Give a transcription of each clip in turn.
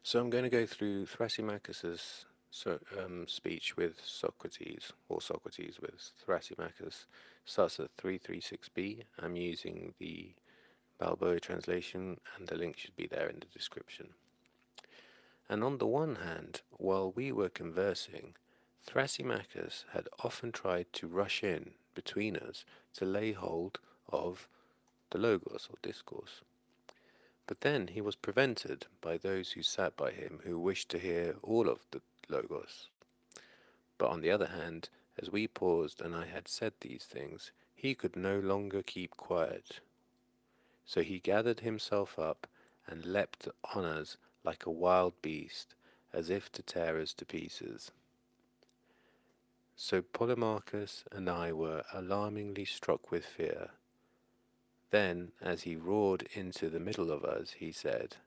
So I'm going to go through Thrasymachus's speech with Socrates, or Socrates with Thrasymachus. Starts at 336b. I'm using the Balboa translation, and the link should be there in the description. And on the one hand, while we were conversing, Thrasymachus had often tried to rush in between us to lay hold of the Logos, or discourse. But then he was prevented by those who sat by him who wished to hear all of the Logos. But on the other hand, as we paused and I had said these things, he could no longer keep quiet. So he gathered himself up and leapt on us like a wild beast, as if to tear us to pieces. So Polemarchus and I were alarmingly struck with fear. Then, as he roared into the middle of us, he said,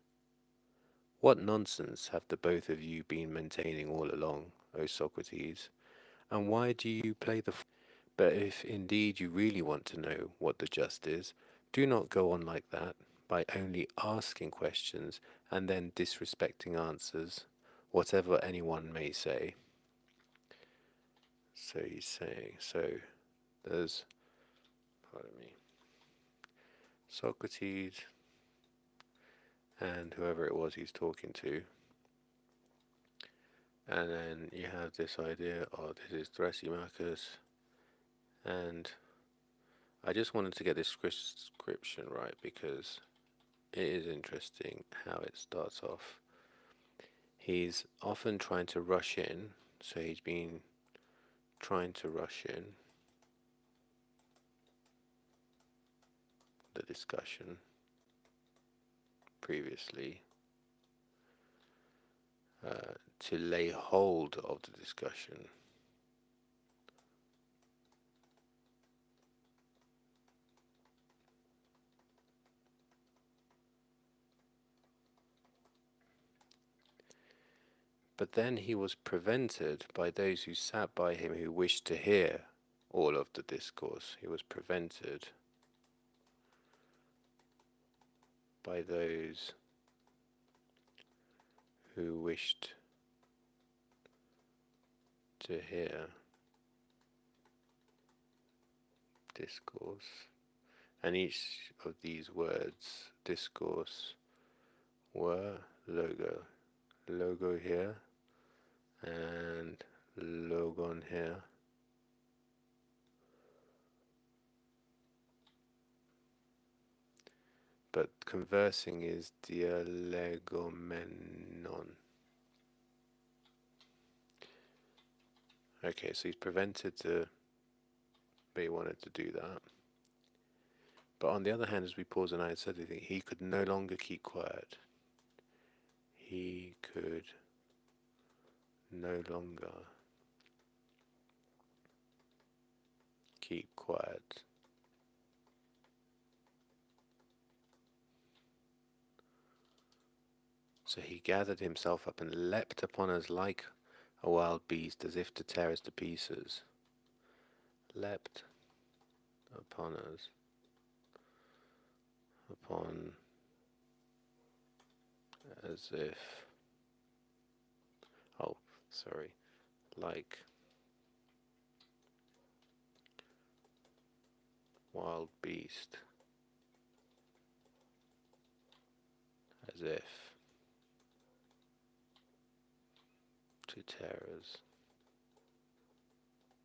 "What nonsense have the both of you been maintaining all along, O Socrates? And why do you play the fool? But if indeed you really want to know what the just is, do not go on like that, by only asking questions and then disrespecting answers, whatever anyone may say." So he's saying, there's, pardon me, Socrates and whoever it was he's talking to. And then you have this idea, oh, this is Thrasymachus, and I just wanted to get this description right because it is interesting how it starts off. He's often trying to rush in, so he's been trying to rush in the discussion previously, to lay hold of the discussion. But then he was prevented by those who sat by him who wished to hear all of the discourse. He was prevented by those who wished to hear discourse. And each of these words, discourse, were logo. Logo here and logon here. But conversing is dialegomenon. Okay, so he's prevented to, but he wanted to do that. But on the other hand, as we pause and I had said, I think he could no longer keep quiet. He could no longer keep quiet. So he gathered himself up and leapt upon us like a wild beast, as if to tear us to pieces. Leapt upon us, upon, as if, oh, sorry, like wild beast, as if to tear us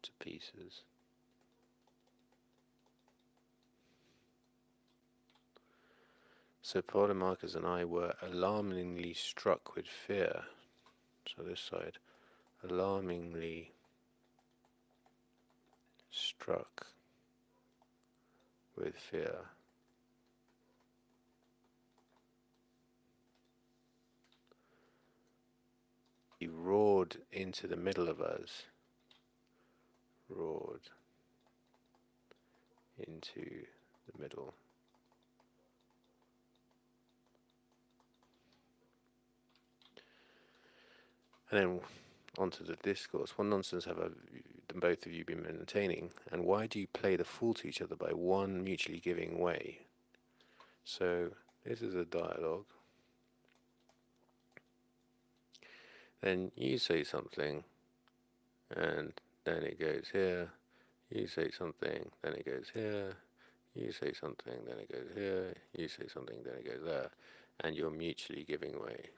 to pieces. So Polemarchus and I were alarmingly struck with fear. So this side, alarmingly struck with fear. He roared into the middle of us. Roared into the middle. And then onto the discourse. What nonsense have both of you been maintaining? And why do you play the fool to each other by one mutually giving way? So this is a dialogue. then you say something, and then it goes here. You say something, then it goes here. You say something, then it goes here. You say something, then it goes there. And you're mutually giving way.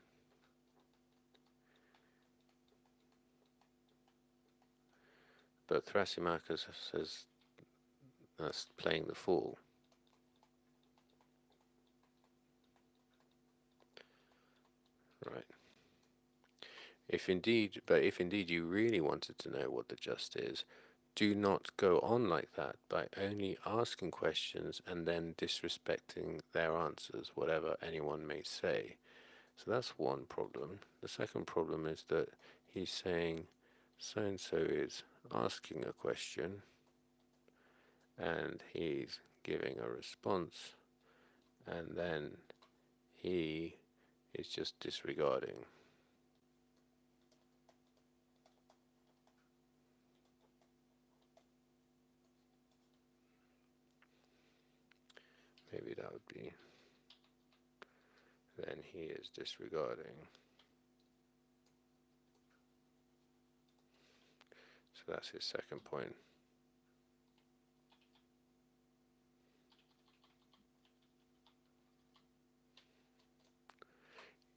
But Thrasymachus says that's playing the fool. Right. If indeed you really wanted to know what the just is, do not go on like that by only asking questions and then disrespecting their answers, whatever anyone may say. So that's one problem. The second problem is that he's saying so and so is asking a question and he's giving a response, and then he is just disregarding. Maybe that would be, then he is disregarding. So that's his second point.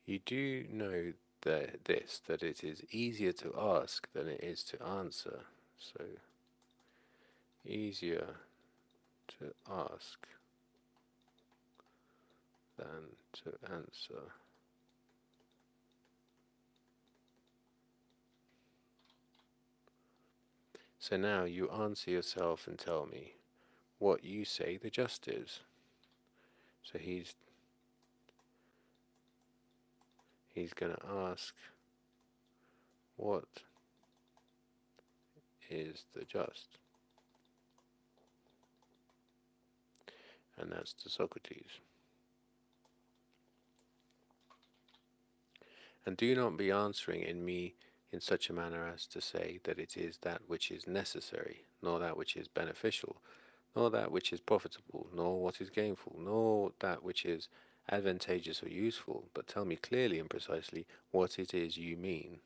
You do know that it is easier to ask than it is to answer. So easier to ask than to answer. So now you answer yourself and tell me what you say the just is. So he's going to ask, what is the just? And that's to Socrates. And do not be answering in such a manner as to say that it is that which is necessary, nor that which is beneficial, nor that which is profitable, nor what is gainful, nor that which is advantageous or useful, but tell me clearly and precisely what it is you mean.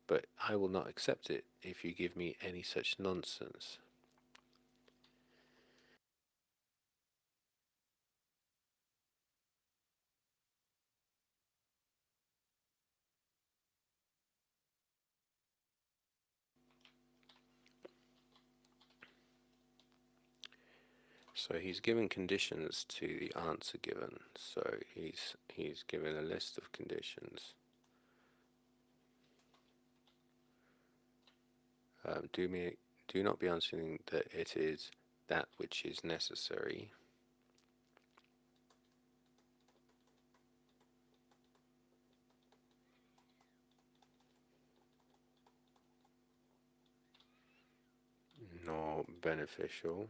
But I will not accept it if you give me any such nonsense. So he's given conditions to the answer given. So he's given a list of conditions. Do not be answering that it is that which is necessary. Nor beneficial.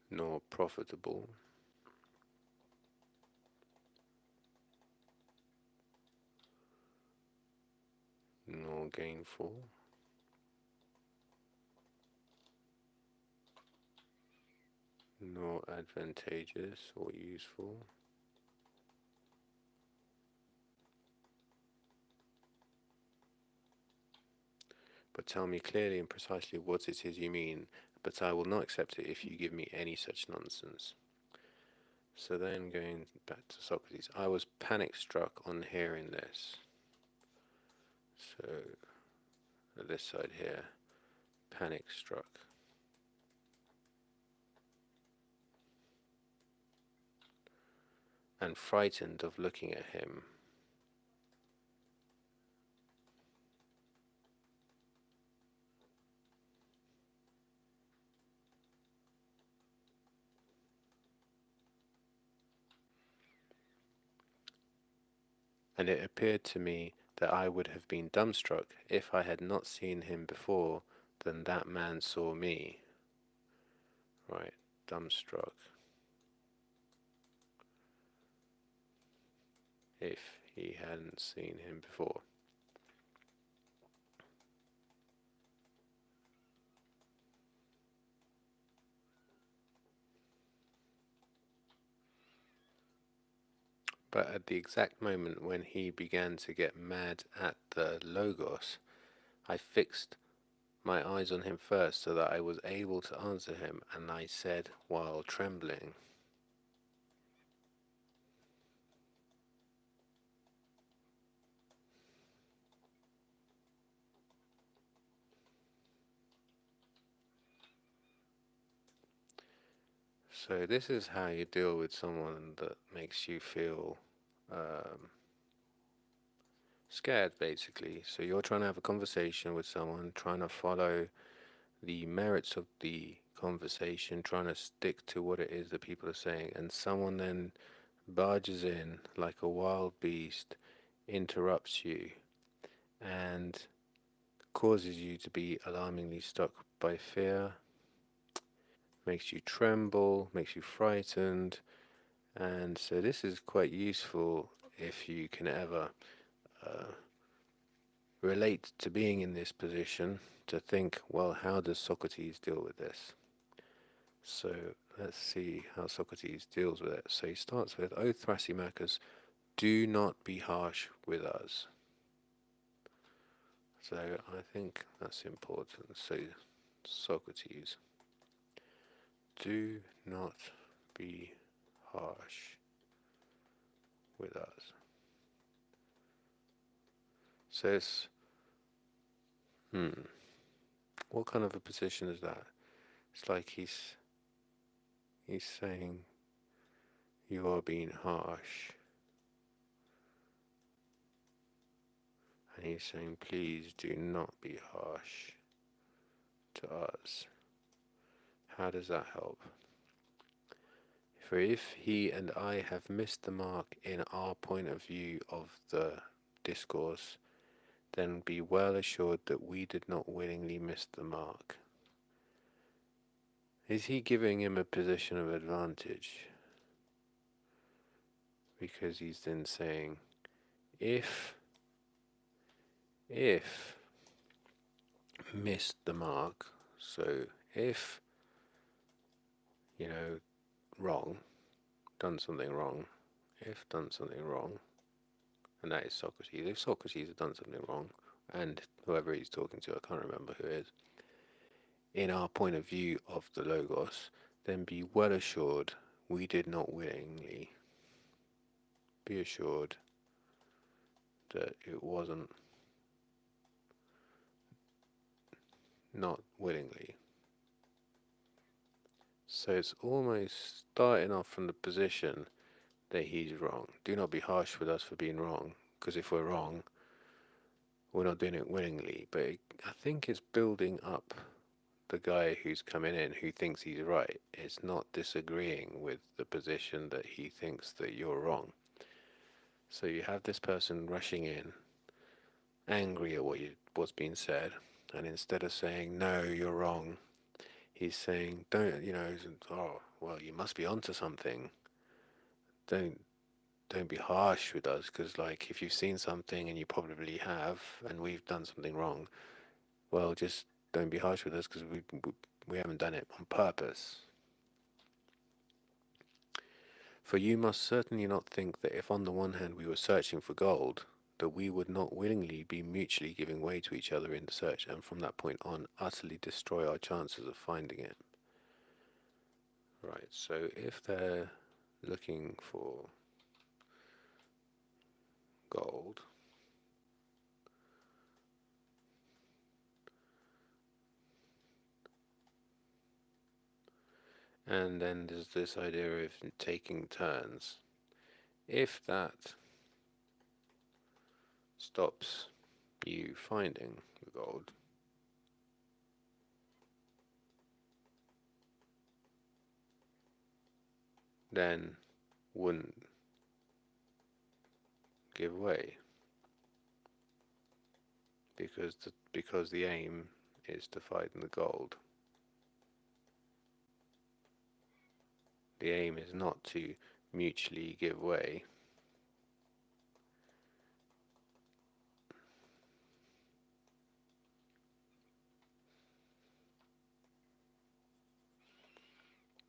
Nor profitable. Nor gainful. Nor advantageous or useful. But tell me clearly and precisely what it is you mean, but I will not accept it if you give me any such nonsense. So then going back to Socrates, I was panic struck on hearing this. So this side here, panic struck. And frightened of looking at him. And it appeared to me that I would have been dumbstruck if I had not seen him before than that man saw me. Right, dumbstruck. If he hadn't seen him before. But at the exact moment when he began to get mad at the Logos, I fixed my eyes on him first so that I was able to answer him, and I said while trembling, so this is how you deal with someone that makes you feel um, scared, basically. So you're trying to have a conversation with someone, trying to follow the merits of the conversation, trying to stick to what it is that people are saying, and someone then barges in like a wild beast, interrupts you, and causes you to be alarmingly struck by fear, makes you tremble, makes you frightened. And so, this is quite useful if you can ever uh, relate to being in this position, to think, well, how does Socrates deal with this? So let's see how Socrates deals with it. So he starts with, O Thrasymachus, do not be harsh with us. So I think that's important. So Socrates, do not be harsh with us. So it's, what kind of a position is that? It's like he's saying you are being harsh, and he's saying please do not be harsh to us. How does that help? For if he and I have missed the mark in our point of view of the discourse, then be well assured that we did not willingly miss the mark. Is he giving him a position of advantage? Because he's then saying, if missed the mark, so if, wrong, done something wrong, if done something wrong, and that is Socrates, if Socrates has done something wrong, and whoever he's talking to, I can't remember who it is, in our point of view of the Logos, then be well assured we did not willingly. Be assured that it wasn't not willingly. So it's almost starting off from the position that he's wrong. Do not be harsh with us for being wrong, because if we're wrong, we're not doing it willingly. But I think it's building up the guy who's coming in who thinks he's right. It's not disagreeing with the position that he thinks that you're wrong. So you have this person rushing in, angry at what's being said, and instead of saying no, you're wrong, he's saying don't. Oh well, you must be onto something. Don't don't be harsh with us, because like if you've seen something and you probably have, and we've done something wrong, well, just don't be harsh with us because we haven't done it on purpose. For you must certainly not think that if on the one hand we were searching for gold, that we would not willingly be mutually giving way to each other in the search, and from that point on utterly destroy our chances of finding it. Right, so if they're looking for gold, and then there's this idea of taking turns, if that stops you finding the gold, then wouldn't give way, because the aim is to find the gold. The aim is not to mutually give way.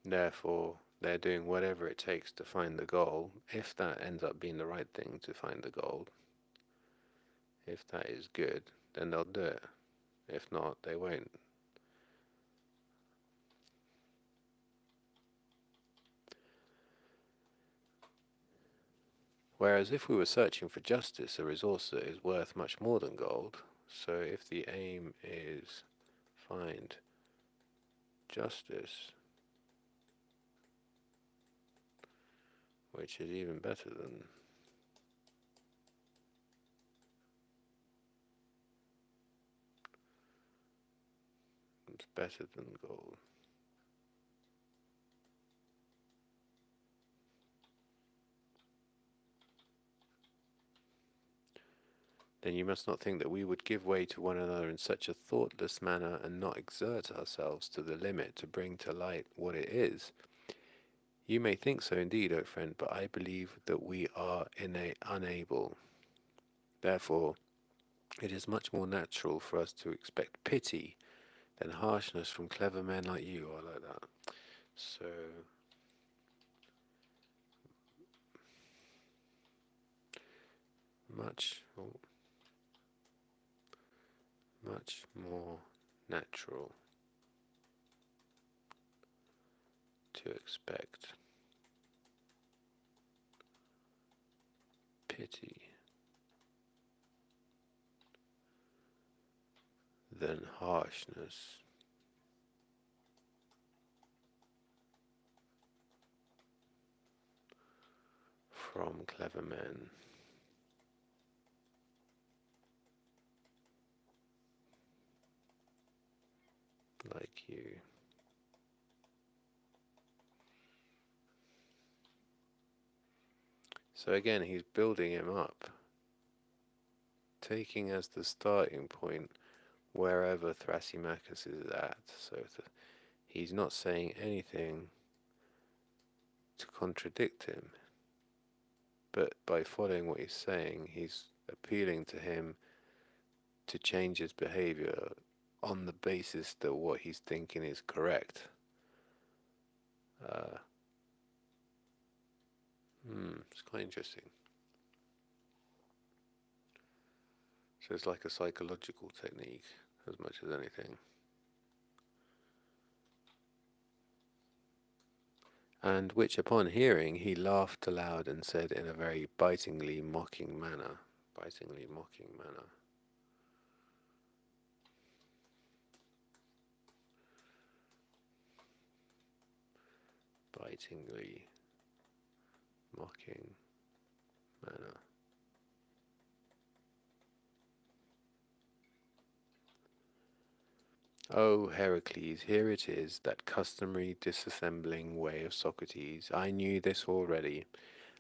Therefore, they're doing whatever it takes to find the goal. If that ends up being the right thing to find the goal, if that is good, then they'll do it. If not, they won't. Whereas if we were searching for justice, a resource that is worth much more than gold, so if the aim is find justice, which is even better than it's better than gold. Then you must not think that we would give way to one another in such a thoughtless manner and not exert ourselves to the limit to bring to light what it is. You may think so indeed, O friend, but I believe that we are unable. Therefore, it is much more natural for us to expect pity than harshness from clever men like you. I like that. So, much, much more natural to expect pity than harshness from clever men like you. So again, he's building him up, taking as the starting point wherever Thrasymachus is at. So he's not saying anything to contradict him, but by following what he's saying, he's appealing to him to change his behavior on the basis that what he's thinking is correct. Uh, it's quite interesting. So it's like a psychological technique as much as anything. And which upon hearing he laughed aloud and said in a very bitingly mocking manner. Bitingly mocking manner. Bitingly mocking manner. O Heracles, here it is, that customary disassembling way of Socrates. I knew this already,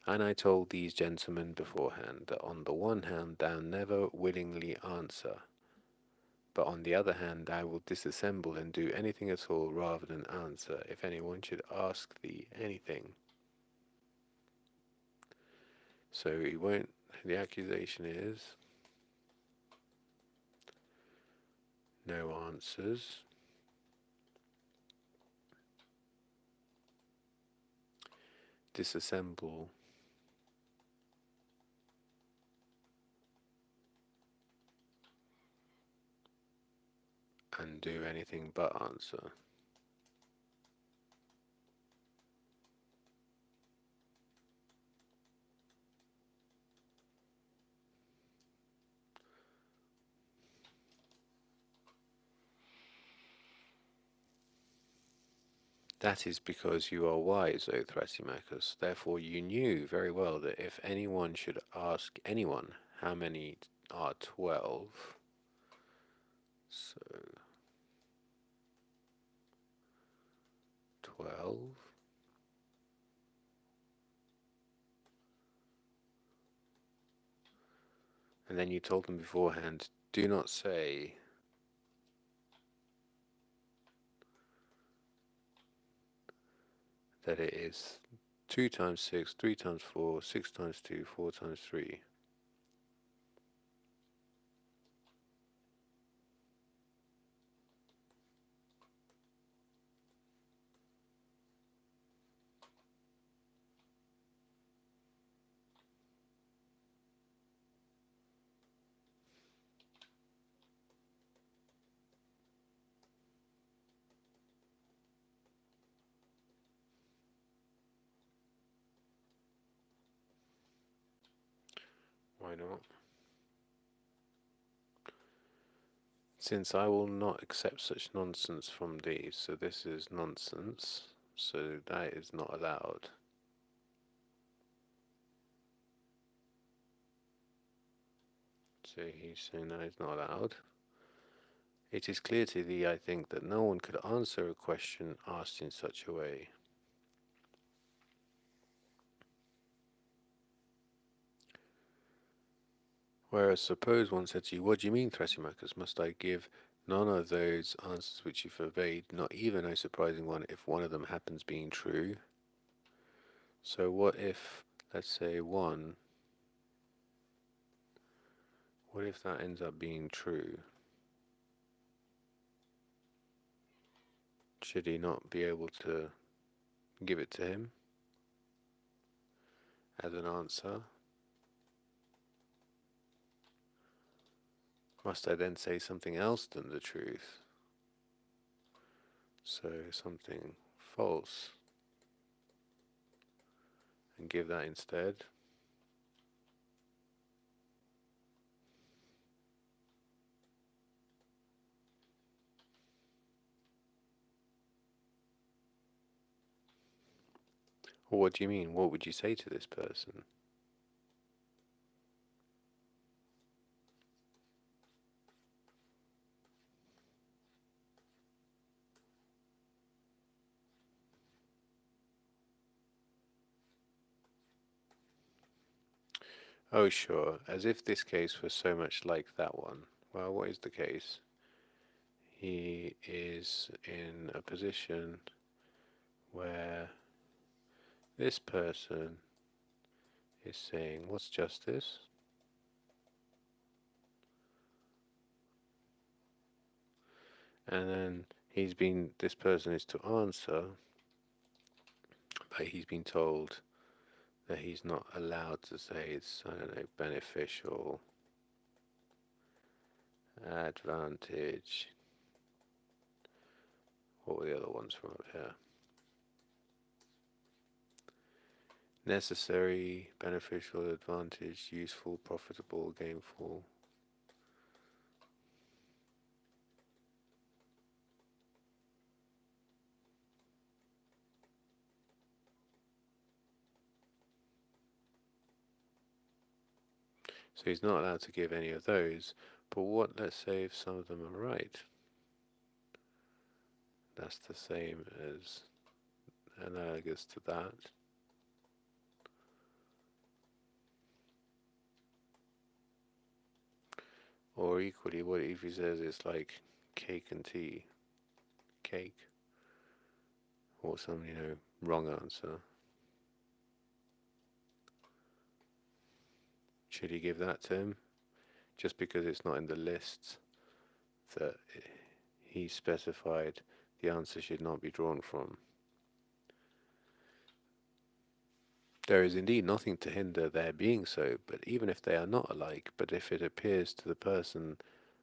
and I told these gentlemen beforehand that on the one hand thou never willingly answer, but on the other hand I will disassemble and do anything at all rather than answer, if anyone should ask thee anything. So he won't, the accusation is no answers. Disassemble and do anything but answer. That is because you are wise, O Thrasymachus. Therefore you knew very well that if anyone should ask anyone how many are 12, so 12, and then you told them beforehand, do not say that it is 2 times 6, 3 times 4, 6 times 2, 4 times 3. not? Since I will not accept such nonsense from thee, so this is nonsense, so that is not allowed. So he's saying that is not allowed. It is clear to thee, I think, that no one could answer a question asked in such a way. Whereas suppose one said to you, what do you mean, Thrasymachus? Must I give none of those answers which you forbade, not even a surprising one, if one of them happens being true? So what if, let's say, what if that ends up being true? Should he not be able to give it to him as an answer? Must I then say something else than the truth? So something false and give that instead? Or what do you mean? What would you say to this person? Oh, sure, as if this case were so much like that one. Well, what is the case? He is in a position where this person is saying, what's justice? And then this person is to answer, but he's been told that he's not allowed to say it's, I don't know, beneficial, advantage. What were the other ones from up here? Necessary, beneficial, advantage, useful, profitable, gainful. So he's not allowed to give any of those. But what, let's say, if some of them are right? That's the same as analogous to that. Or equally, what if he says it's like cake and tea? Cake. Or some, wrong answer. Should he give that to him? Just because it's not in the lists that he specified the answer should not be drawn from. There is indeed nothing to hinder their being so, but even if they are not alike, but if it appears to the person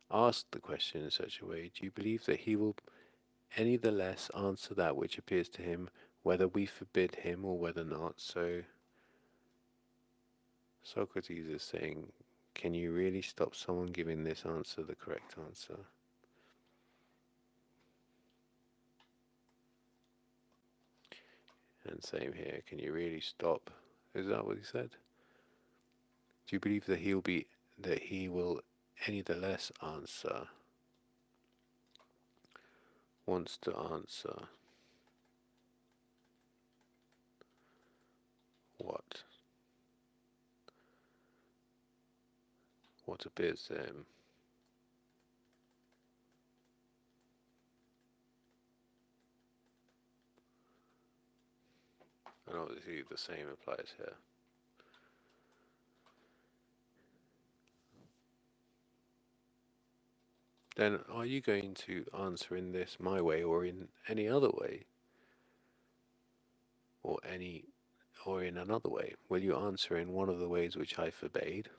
asked the question in such a way, do you believe that he will any the less answer that which appears to him, whether we forbid him or whether not? So Socrates is saying, can you really stop someone giving this answer the correct answer? And same here, can you really stop? Is that what he said? Do you believe that he will any the less answer, wants to answer what? What appears to him? And obviously the same applies here. Then are you going to answer in this my way or in any other way? Or in another way? Will you answer in one of the ways which I forbade?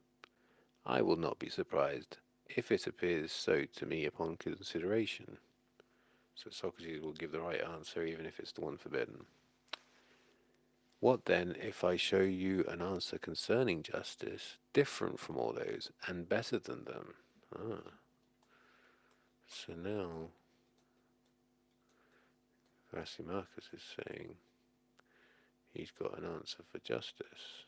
I will not be surprised if it appears so to me upon consideration. So Socrates will give the right answer even if it's the one forbidden. What then if I show you an answer concerning justice, different from all those, and better than them? Ah, so now Thrasymachus is saying he's got an answer for justice,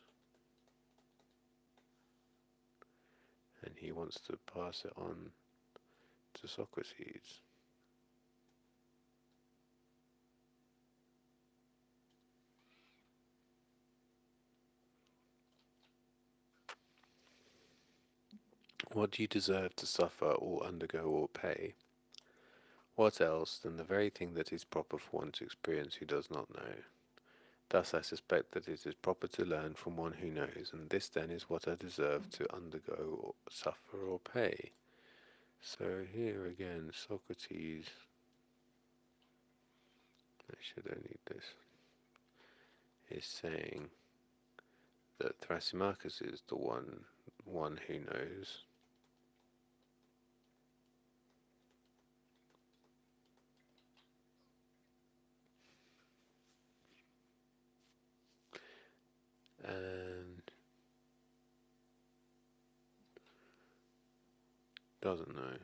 and he wants to pass it on to Socrates. What do you deserve to suffer or undergo or pay? What else than the very thing that is proper for one to experience who does not know? Thus I suspect that it is proper to learn from one who knows, and this then is what I deserve to undergo or suffer or pay. So here again, Socrates, I should only this, is saying that Thrasymachus is the one who knows, and doesn't know.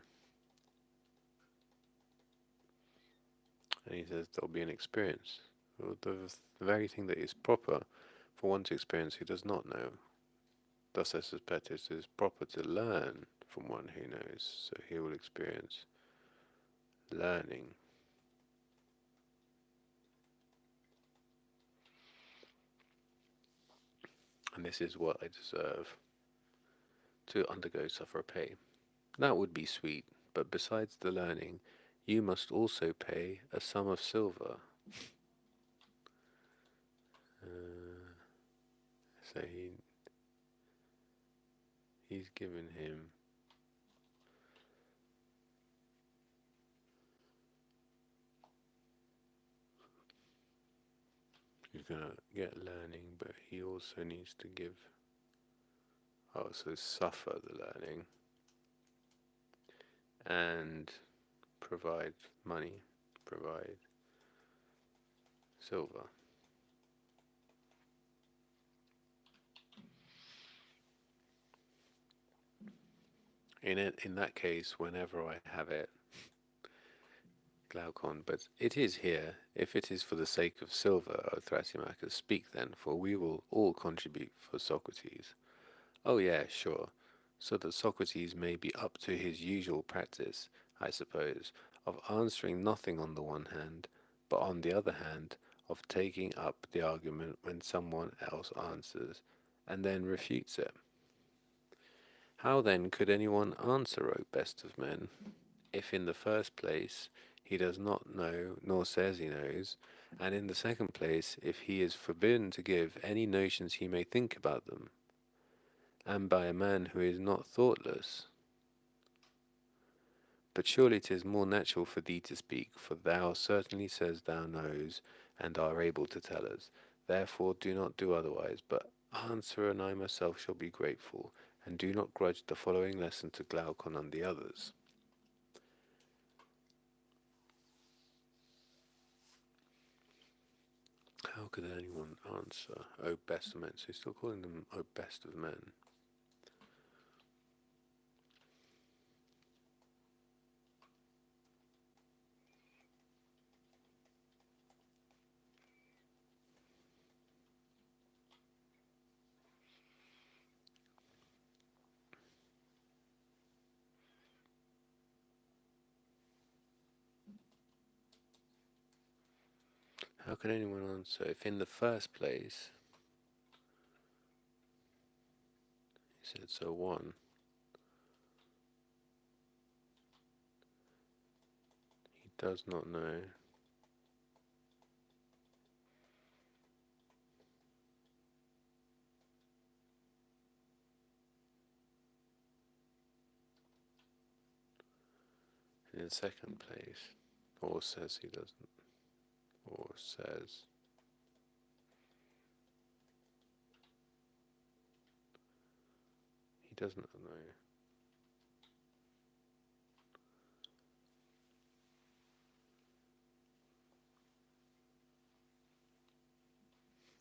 And he says there'll be an experience. Well, the very thing that is proper for one to experience who does not know. Thus I suspect it is proper to learn from one who knows, so he will experience learning. And this is what I deserve to undergo, suffer, or pay. That would be sweet, but besides the learning, you must also pay a sum of silver. Uh, so he's given him. He's gonna get learning, but he also needs to give. Oh, so suffer the learning and provide money, provide silver. In that case, whenever I have it, Glaucon, but it is here. If it is for the sake of silver, O Thrasymachus, speak then, for we will all contribute for Socrates. Oh, yeah, sure. So that Socrates may be up to his usual practice, I suppose, of answering nothing on the one hand, but on the other hand, of taking up the argument when someone else answers, and then refutes it. How then could anyone answer, O best of men, if in the first place he does not know nor says he knows, and in the second place if he is forbidden to give any notions he may think about them, and by a man who is not thoughtless? But surely it is more natural for thee to speak, for thou certainly says thou knows, and are able to tell us. Therefore do not do otherwise, but answer, and I myself shall be grateful, and do not grudge the following lesson to Glaucon and the others. How could anyone answer, O best of men? So he's still calling them O best of men. How can anyone answer if in the first place, he said, so one, he does not know, and in second place, or says he doesn't, or says, he does not know.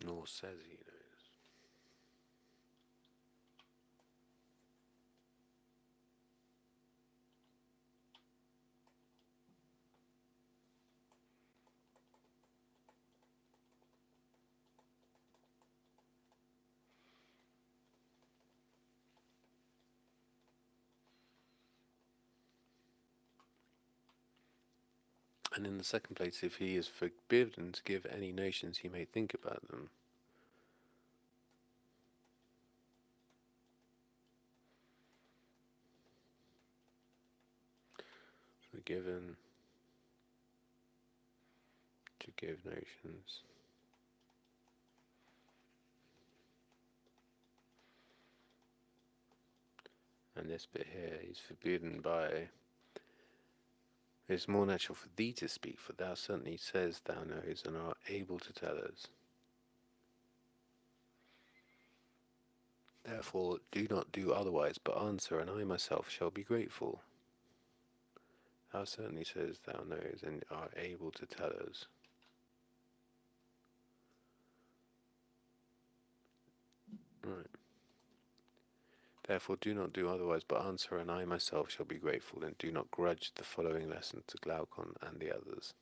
Nor or says he knows. And in the second place, if he is forbidden to give any notions he may think about them, forgiven to give notions. And this bit here, he's forbidden by. It's more natural for thee to speak, for thou certainly says thou knowest and art able to tell us. Therefore, do not do otherwise, but answer, and I myself shall be grateful. Thou certainly says thou knowest and art able to tell us. Right. Therefore, do not do otherwise, but answer, and I myself shall be grateful, and do not grudge the following lesson to Glaucon and the others.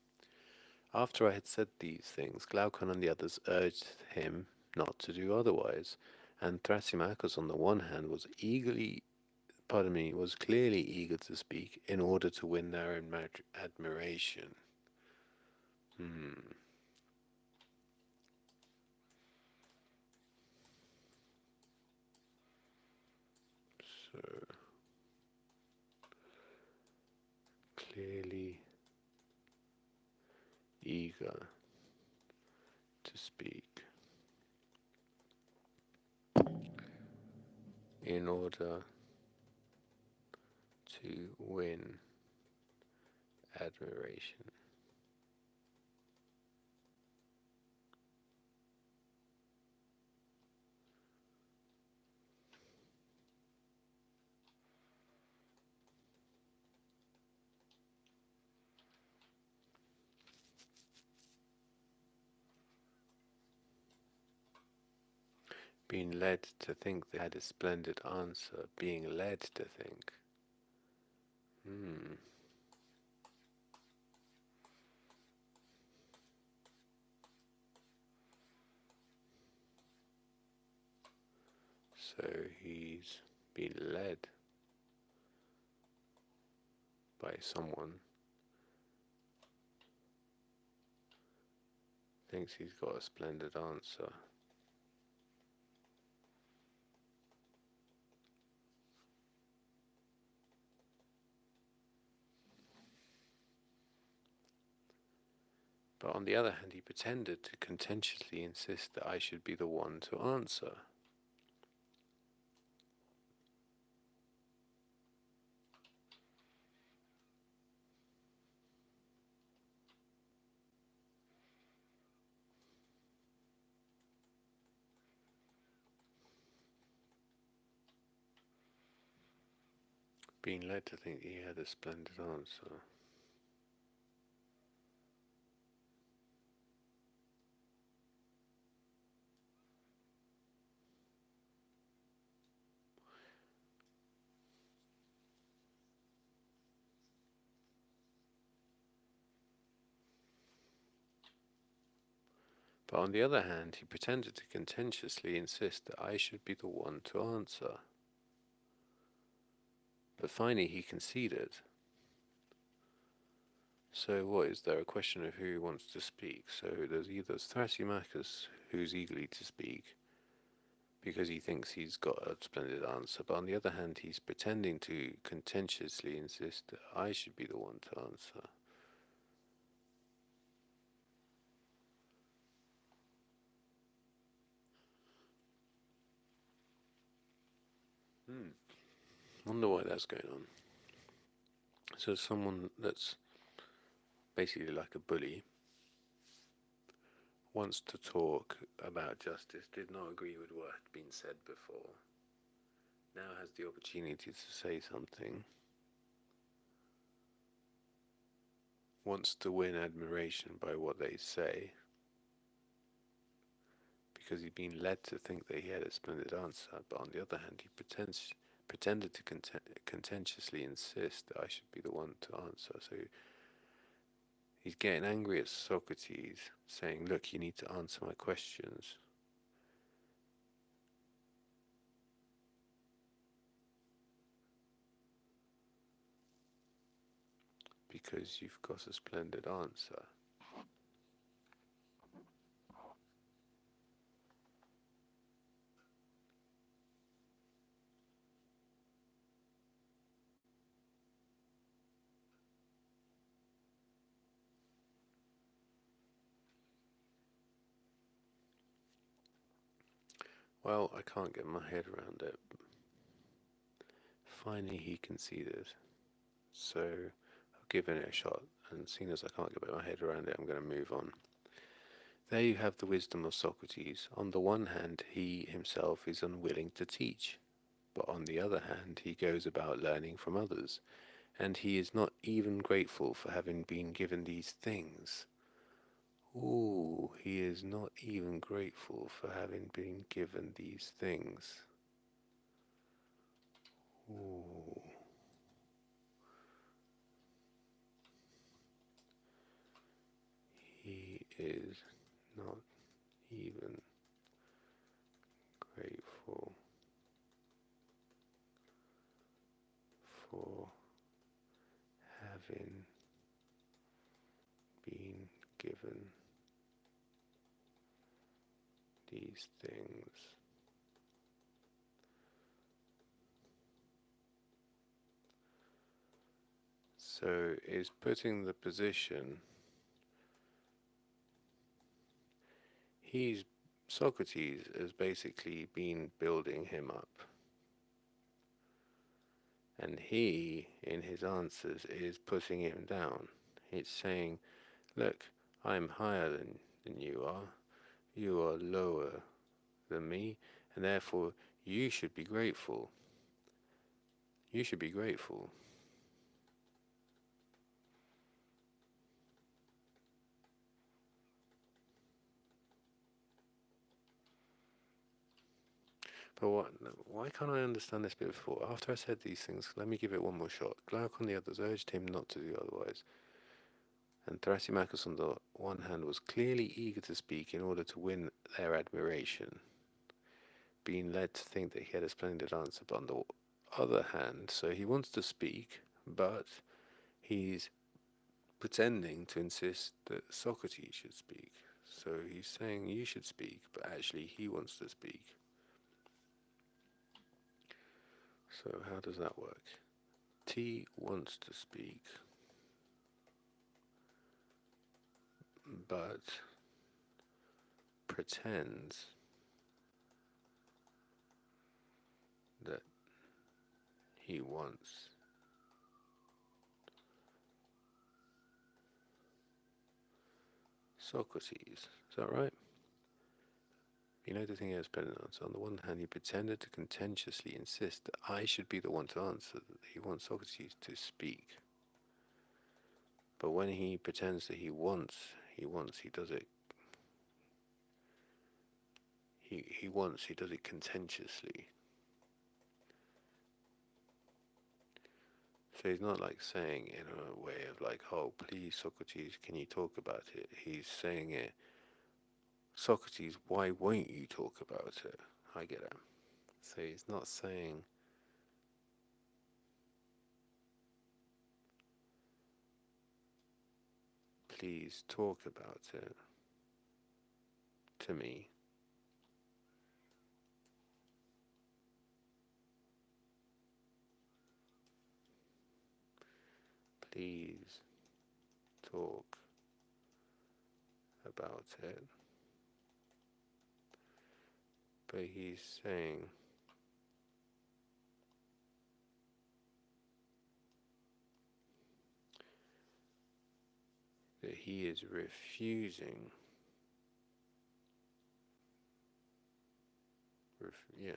After I had said these things, Glaucon and the others urged him not to do otherwise, and Thrasymachus, on the one hand, was clearly eager to speak in order to win their admiration. So, clearly eager to speak in order to win admiration. Being led to think they had a splendid answer. Being led to think. So he's been led by someone, thinks he's got a splendid answer. But on the other hand, he pretended to contentiously insist that I should be the one to answer. Being led to think he had a splendid answer. But on the other hand, he pretended to contentiously insist that I should be the one to answer. But finally he conceded. So what, is there a question of who wants to speak? So there's either Thrasymachus, who's eagerly to speak, because he thinks he's got a splendid answer, but on the other hand he's pretending to contentiously insist that I should be the one to answer. Wonder why that's going on. So someone that's basically like a bully wants to talk about justice, did not agree with what had been said before, now has the opportunity to say something, wants to win admiration by what they say, because he'd been led to think that he had a splendid answer, but on the other hand, he pretended to contentiously insist that I should be the one to answer. So he's getting angry at Socrates, saying, "Look, you need to answer my questions." Because you've got a splendid answer. Well, I can't get my head around it. Finally, he conceded. So I've given it a shot, and seeing as I can't get my head around it, I'm going to move on. There you have the wisdom of Socrates. On the one hand, he himself is unwilling to teach, but on the other hand, he goes about learning from others, and he is not even grateful for having been given these things. Ooh, he is not even grateful for having been given these things. Ooh. He is not even grateful for having been given these things. So is putting the position, Socrates has basically been building him up. And he, in his answers, is putting him down. It's saying, look, I'm higher than you are. You are lower than me, and therefore you should be grateful. You should be grateful. But why can't I understand this bit before? After I said these things, let me give it one more shot. Glaucon and the others urged him not to do otherwise. And Thrasymachus, on the one hand, was clearly eager to speak in order to win their admiration, being led to think that he had a splendid answer. But on the other hand, so he wants to speak, but he's pretending to insist that Socrates should speak. So he's saying you should speak, but actually he wants to speak. So how does that work? T wants to speak, but pretends that he wants Socrates. Is that right? You know the thing is, so on the one hand, he pretended to contentiously insist that I should be the one to answer, that he wants Socrates to speak. But when he pretends that he does it. He does it contentiously. So he's not like saying in a way of like, oh, please, Socrates, can you talk about it? He's saying it, Socrates, why won't you talk about it? I get it. So he's not saying, please talk about it to me. Please talk about it. But he's saying that he is refusing. Yeah.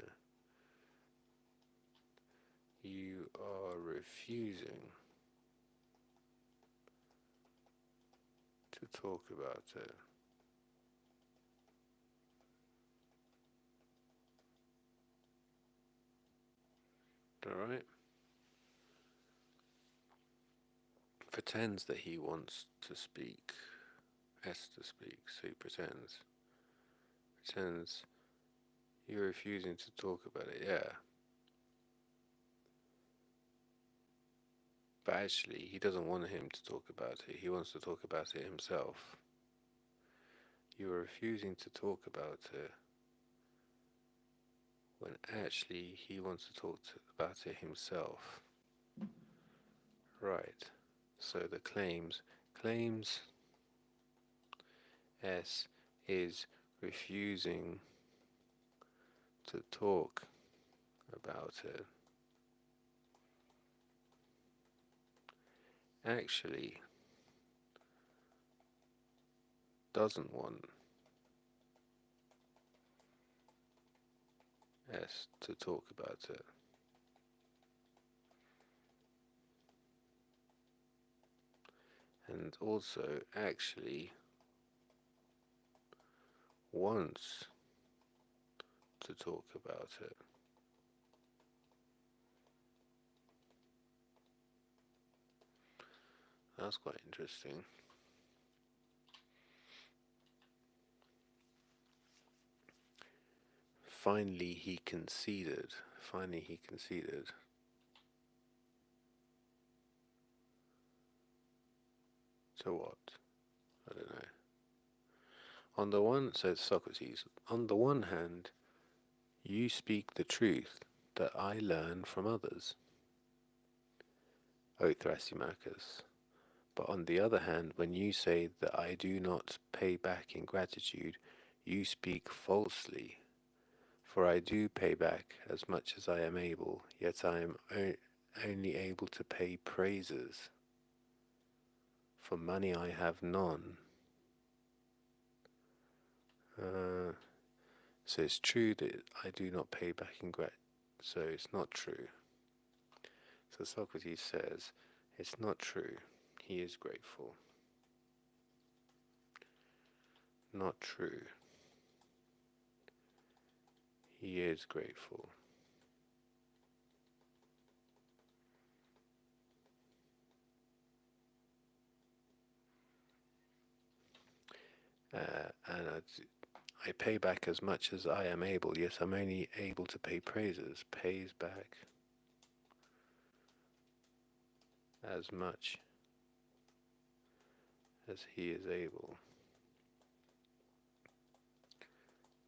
You are refusing to talk about it. Alright? Pretends that he wants to speak, has to speak, so he pretends. Pretends you're refusing to talk about it, yeah. But actually, he doesn't want him to talk about it, he wants to talk about it himself. You are refusing to talk about it when actually he wants to talk about it himself. Right. So the claims S is refusing to talk about it. Actually doesn't want S to talk about it. And also actually wants to talk about it. That's quite interesting. Finally he conceded. Finally he conceded. To what? I don't know. On the one, says Socrates, on the one hand, you speak the truth that I learn from others, O Thrasymachus. But on the other hand, when you say that I do not pay back in gratitude, you speak falsely. For I do pay back as much as I am able, yet I am only able to pay praises. For money I have none. So it's true that I do not pay back in gratitude. So it's not true. So Socrates says, it's not true. He is grateful. Not true. He is grateful. And I pay back as much as I am able. Yes, I'm only able to pay praises. Pays back as much as he is able.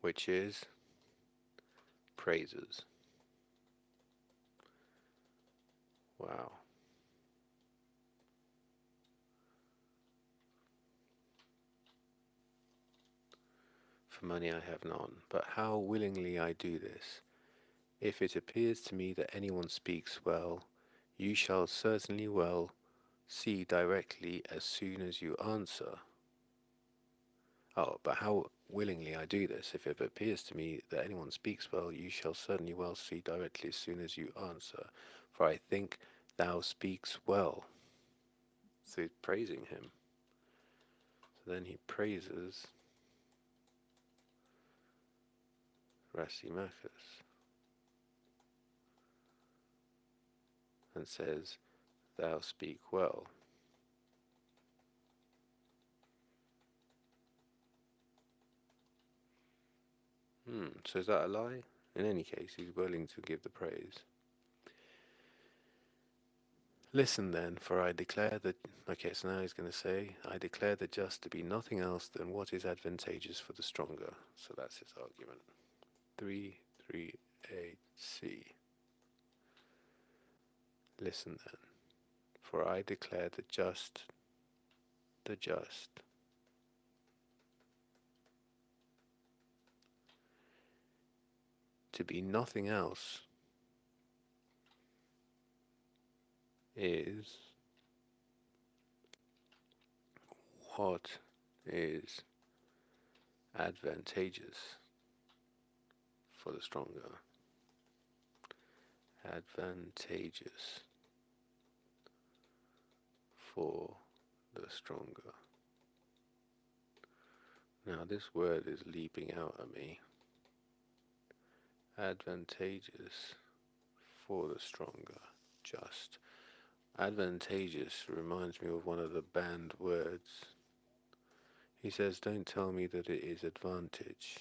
Which is praises. Wow. For money I have none, but how willingly I do this. If it appears to me that anyone speaks well, you shall certainly well see directly as soon as you answer. Oh, but how willingly I do this. If it appears to me that anyone speaks well, you shall certainly well see directly as soon as you answer. For I think thou speaks well. So he's praising him. So then he praises Thrasymachus and says, thou speak well. So is that a lie? In any case, he's willing to give the praise. Listen then, for I declare that... Okay, so now he's going to say, I declare the just to be nothing else than what is advantageous for the stronger. So that's his argument. 338C. Listen then, for I declare the just, to be nothing else is what is advantageous for the stronger. Advantageous for the stronger. Now this word is leaping out at me. Advantageous for the stronger. Just. Advantageous reminds me of one of the banned words. He says, don't tell me that it is advantage.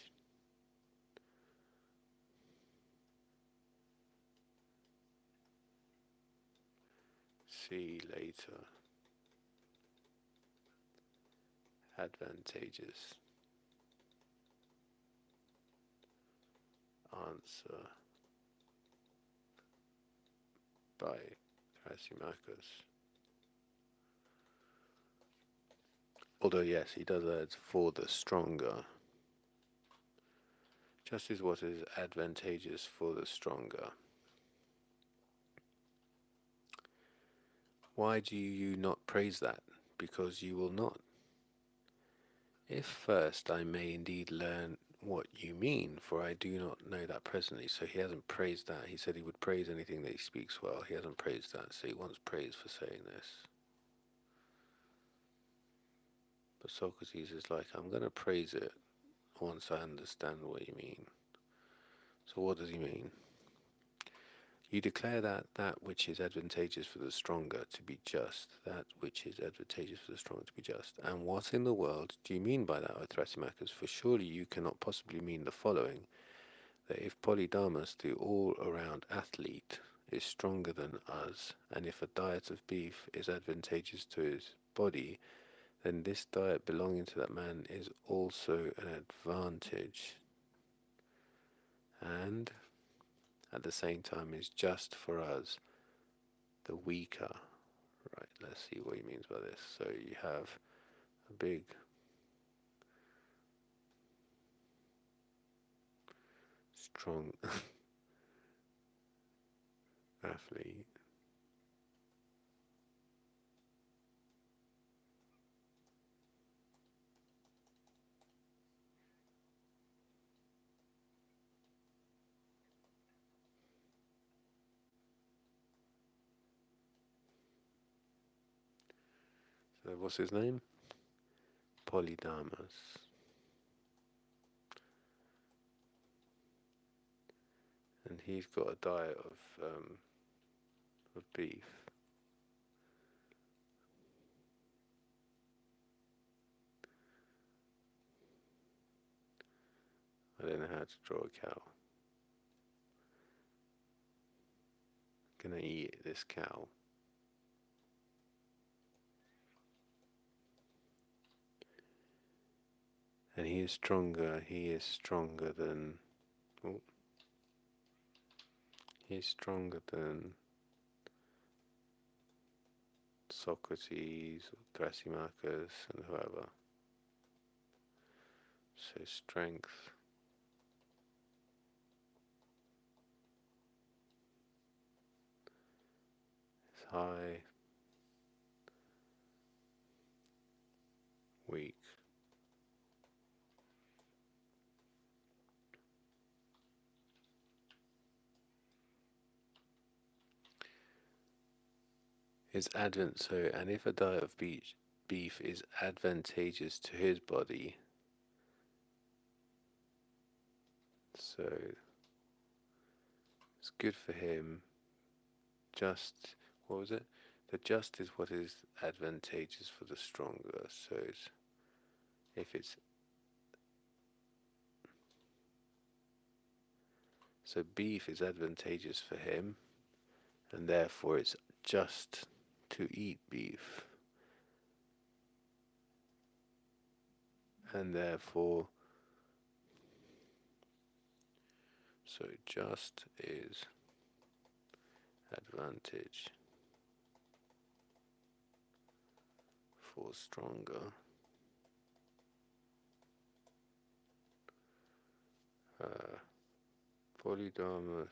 See later. Advantageous. Answer by Thrasymachus. Although yes, he does add for the stronger. Just is what is advantageous for the stronger. Why do you not praise that? Because you will not. If first I may indeed learn what you mean, for I do not know that presently. So he hasn't praised that. He said he would praise anything that he speaks well. He hasn't praised that, so he wants praise for saying this. But Socrates is like, I'm going to praise it once I understand what you mean. So what does he mean? You declare that which is advantageous for the stronger to be just, that which is advantageous for the stronger to be just. And what in the world do you mean by that, O Thrasymachus? For surely you cannot possibly mean the following, that if Polydamas, the all-around athlete, is stronger than us, and if a diet of beef is advantageous to his body, then this diet belonging to that man is also an advantage, and at the same time is just for us, the weaker. Right, let's see what he means by this. So you have a big strong athlete. So what's his name? Polydamas. And he's got a diet of beef. I don't know how to draw a cow. Can I eat this cow? And he is stronger than, oh, he's stronger than Socrates or Thrasymachus and whoever. So strength is high, weak. Is advent so, and if a diet of beef is advantageous to his body, so it's good for him. Just, what was it? The just is what is advantageous for the stronger. So if it's, so beef is advantageous for him, and therefore it's just to eat beef, and therefore, so just is advantage for stronger. Polydamas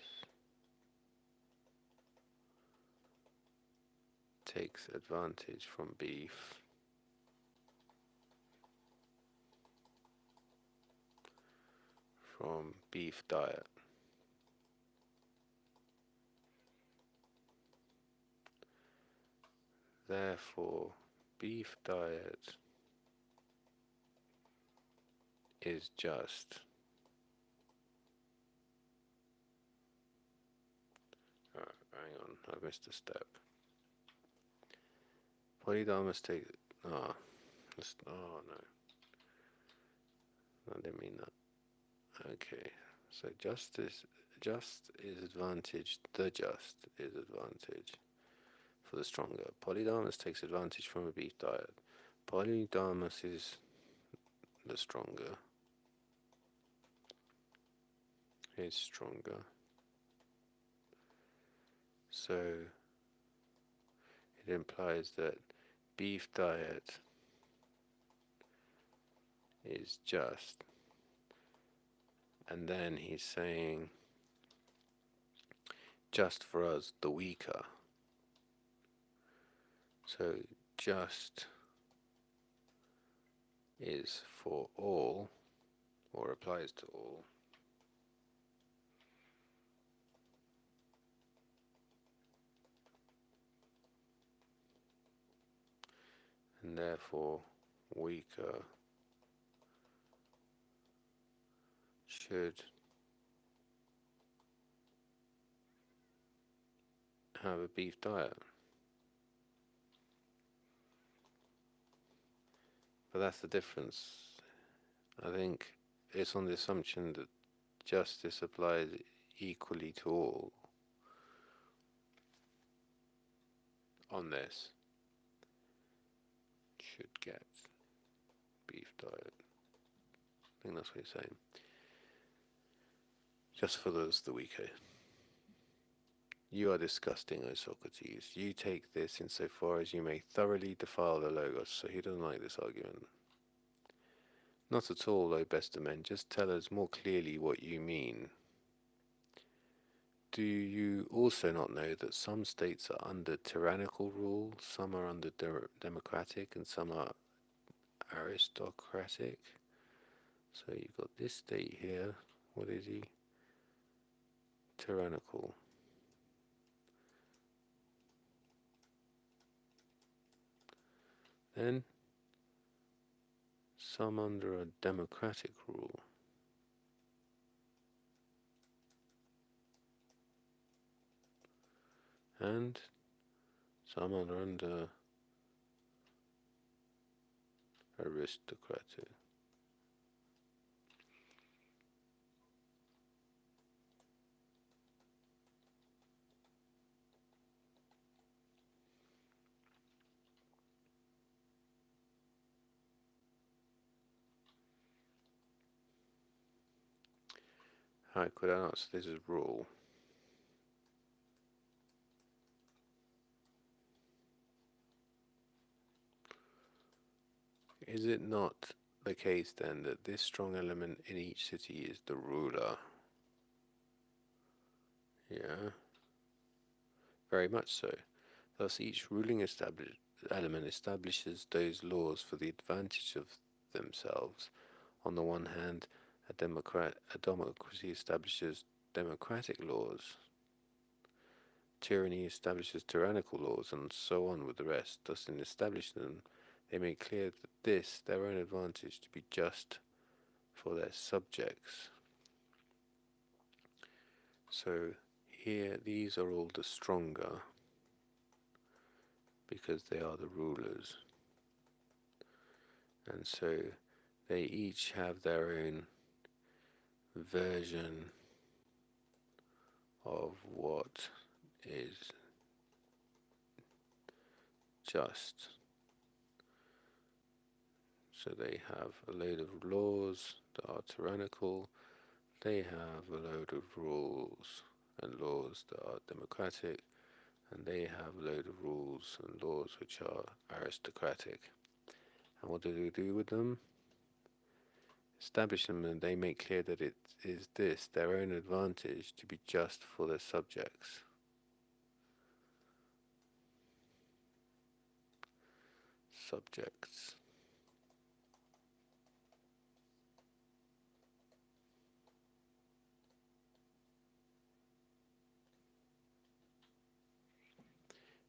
takes advantage from beef diet. Therefore, beef diet is just. hang on, I've missed a step. Polydamas take. Oh, oh no, I didn't mean that. Okay, so just is advantage. The just is advantage for the stronger. Polydamas takes advantage from a beef diet. Polydamas is the stronger. Is stronger. So it implies that beef diet is just. And then he's saying, just for us, the weaker. So just is for all, or applies to all. And therefore, weaker should have a beef diet. But that's the difference. I think it's on the assumption that justice applies equally to all on this. Should get beef diet. I think that's what he's saying. Just for those the weaker. You are disgusting, O Socrates. You take this insofar as you may thoroughly defile the Logos. So he doesn't like this argument. Not at all, O best of men. Just tell us more clearly what you mean. Do you also not know that some states are under tyrannical rule, some are under democratic, and some are aristocratic? So you've got this state here. What is he? Tyrannical. Then some under a democratic rule. And some are under aristocratic. How could I not? So this is rule. Is it not the case then that this strong element in each city is the ruler? Yeah, very much so. Thus, each ruling element establishes those laws for the advantage of themselves. On the one hand, a democracy establishes democratic laws. Tyranny establishes tyrannical laws, and so on with the rest. Thus, in establishing them, they make clear that this, their own advantage, to be just for their subjects. So here, these are all the stronger because they are the rulers. And so they each have their own version of what is just. So they have a load of laws that are tyrannical, they have a load of rules and laws that are democratic, and they have a load of rules and laws which are aristocratic. And what do they do with them? Establish them, and they make clear that it is this, their own advantage, to be just for their subjects. Subjects.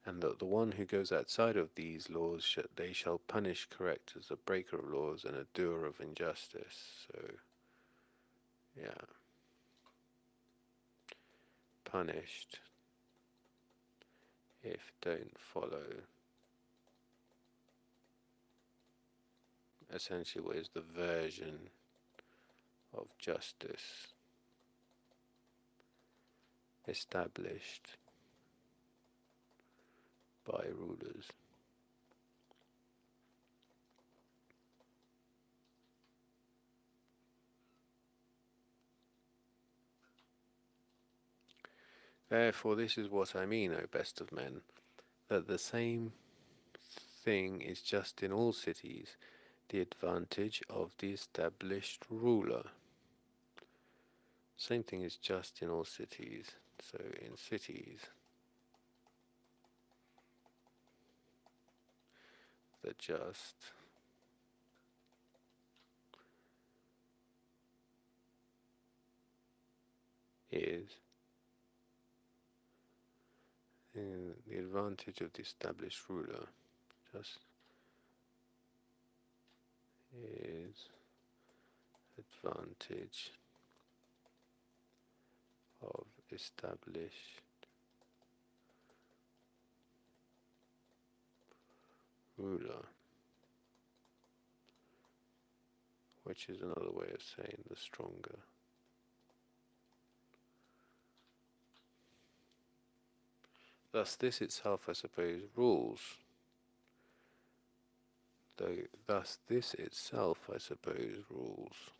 And that the one who goes outside of these laws, they shall punish correct as a breaker of laws and a doer of injustice. So, yeah. Punished if don't follow essentially what is the version of justice established by rulers. Therefore, this is what I mean, O best of men, that the same thing is just in all cities, the advantage of the established ruler. Same thing is just in all cities. So in cities, the just is in the advantage of the established ruler. Just is advantage of established ruler, which is another way of saying the stronger. Thus this itself, I suppose, rules. Thus this itself, I suppose, rules.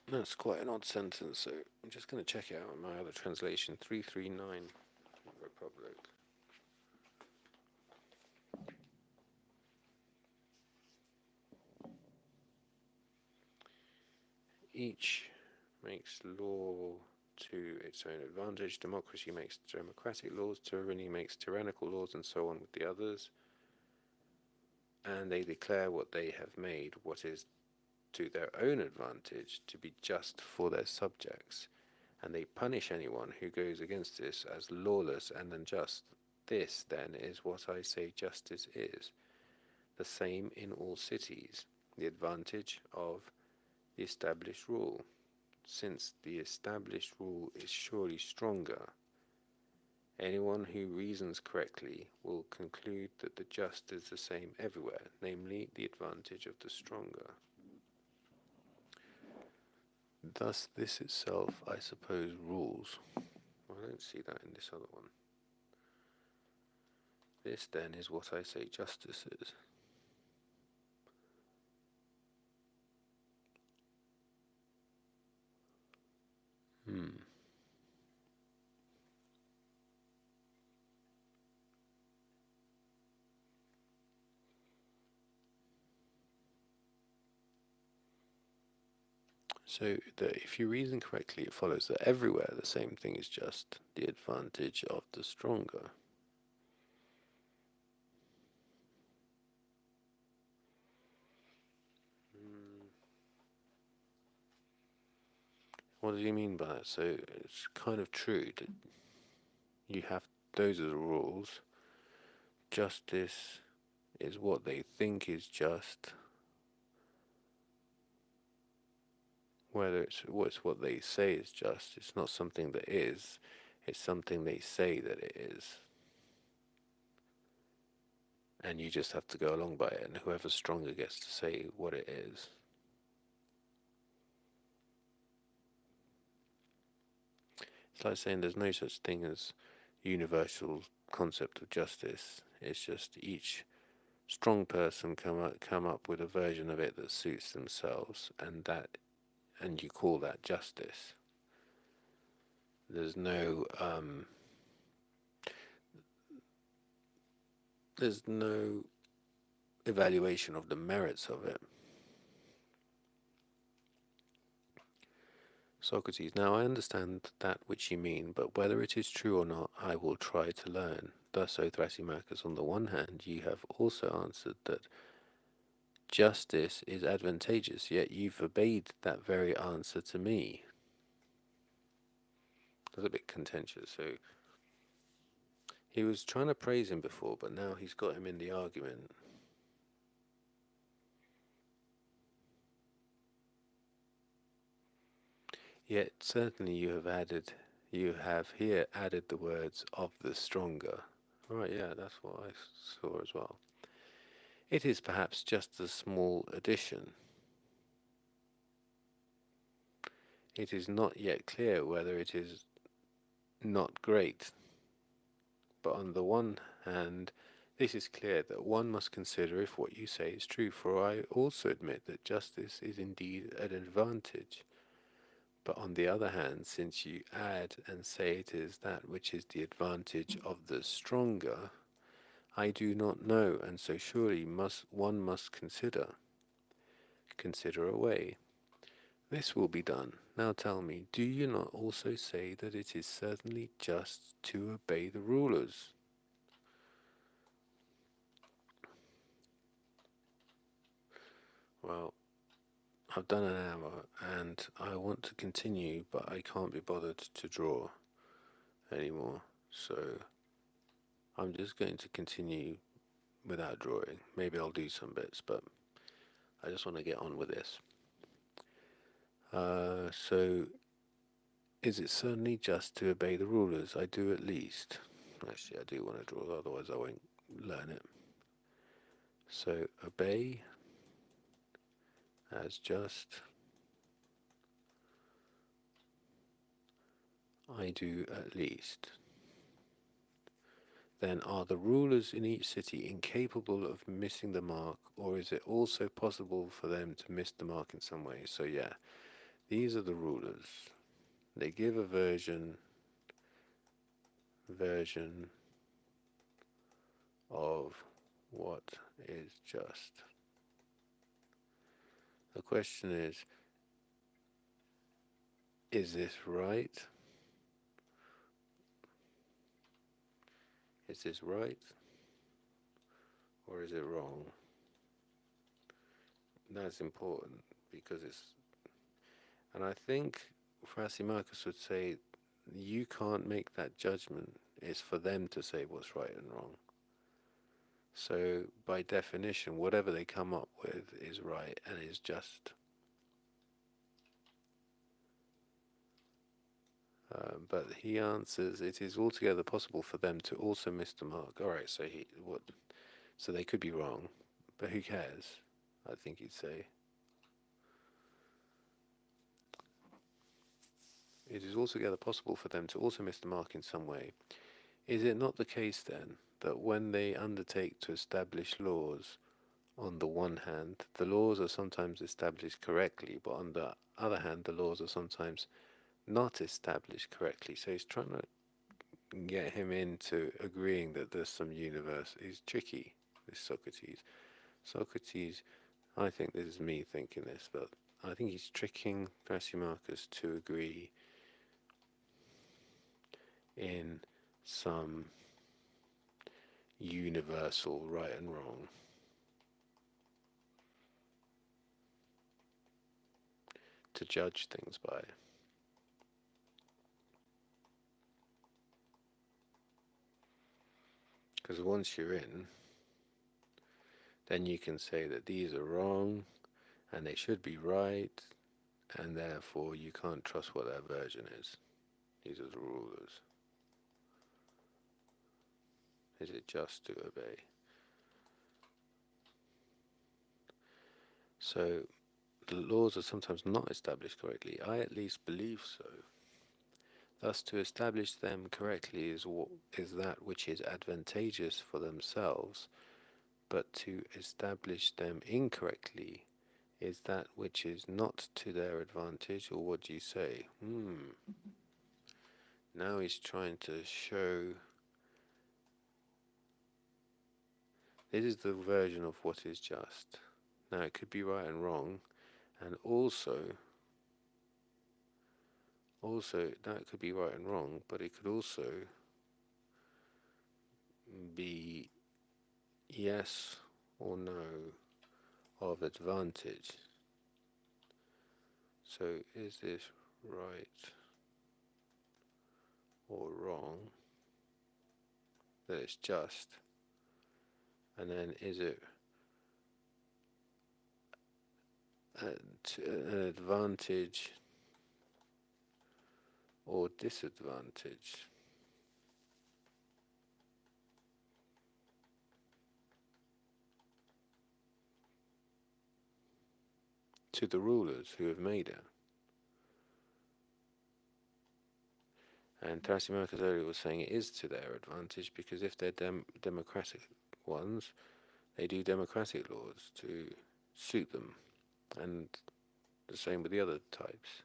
That's quite an odd sentence, so I'm just going to check it out in my other translation, 339, Republic. Each makes law to its own advantage. Democracy makes democratic laws, tyranny makes tyrannical laws, and so on with the others. And they declare what they have made, what is to their own advantage, to be just for their subjects. And they punish anyone who goes against this as lawless and unjust. This, then, is what I say justice is. The same in all cities, the advantage of the established rule. Since the established rule is surely stronger, anyone who reasons correctly will conclude that the just is the same everywhere, namely the advantage of the stronger. Thus this itself, I suppose, rules. Well, I don't see that in this other one. This then is what I say justice is. So that if you reason correctly, it follows that everywhere the same thing is just the advantage of the stronger. What do you mean by that? So it's kind of true that you have, those are the rules. Justice is what they think is just, whether it's what they say is just. It's not something that is, it's something they say that it is. And you just have to go along by it, and whoever's stronger gets to say what it is. It's like saying there's no such thing as universal concept of justice. It's just each strong person come up with a version of it that suits themselves, and you call that justice. There's no evaluation of the merits of it. Socrates, now I understand that which you mean, but whether it is true or not, I will try to learn. Thus, O Thrasymachus, on the one hand, you have also answered that justice is advantageous, yet you forbade that very answer to me. That's a bit contentious. So he was trying to praise him before, but now he's got him in the argument. Yet certainly you have here added the words of the stronger. Right, yeah, that's what I saw as well. It is perhaps just a small addition. It is not yet clear whether it is not great, but on the one hand, this is clear that one must consider if what you say is true, for I also admit that justice is indeed an advantage. But on the other hand, since you add and say it is that which is the advantage of the stronger, I do not know, and so surely one must consider a way. This will be done. Now tell me, do you not also say that it is certainly just to obey the rulers? Well, I've done an hour and I want to continue, but I can't be bothered to draw anymore. So I'm just going to continue without drawing. Maybe I'll do some bits, but I just want to get on with this. So is it certainly just to obey the rulers? I do at least. Actually, I do want to draw, otherwise I won't learn it. So obey as just. I do at least. Then are the rulers in each city incapable of missing the mark, or is it also possible for them to miss the mark in some way? So yeah, these are the rulers. They give a version of what is just. The question is this right? Is this right? Or is it wrong? That's important because and I think Thrasymachus would say, you can't make that judgment. It's for them to say what's right and wrong. So, by definition, whatever they come up with is right and is just. But he answers, it is altogether possible for them to also miss the mark. All right, so what? So they could be wrong, but who cares? I think he'd say. It is altogether possible for them to also miss the mark in some way. Is it not the case then that when they undertake to establish laws, on the one hand, the laws are sometimes established correctly, but on the other hand, the laws are sometimes not established correctly? So he's trying to get him into agreeing that there's some universe. He's tricky, this Socrates. Socrates, I think this is me thinking this, but I think he's tricking Thrasymachus to agree in some universal right and wrong to judge things by. Because once you're in, then you can say that these are wrong and they should be right, and therefore you can't trust what their version is. These are the rulers. Is it just to obey? So the laws are sometimes not established correctly. I at least believe so. Thus, to establish them correctly is that which is advantageous for themselves, but to establish them incorrectly is that which is not to their advantage, or what do you say? Now he's trying to show this is the version of what is just. Now it could be right and wrong, and also that could be right and wrong, but it could also be yes or no of advantage. So is this right or wrong? That it's just. And then is it an advantage or disadvantage to the rulers who have made it. And Thrasymachus earlier was saying it is to their advantage because if they're democratic ones, they do democratic laws to suit them, and the same with the other types.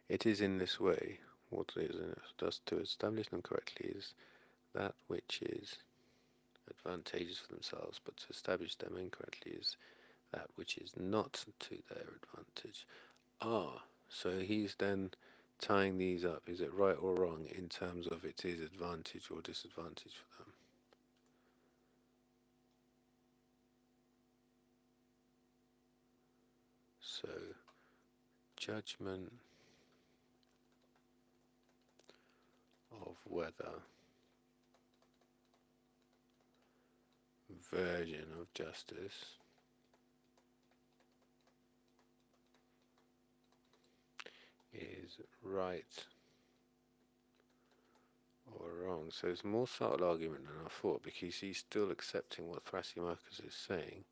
It is in this way, what it is thus to establish them correctly is that which is advantageous for themselves, but to establish them incorrectly is that which is not to their advantage. So he's then tying these up. Is it right or wrong in terms of it is advantage or disadvantage for them? So, judgment of whether version of justice is right or wrong. So it's a more subtle argument than I thought because he's still accepting what Thrasymachus is saying.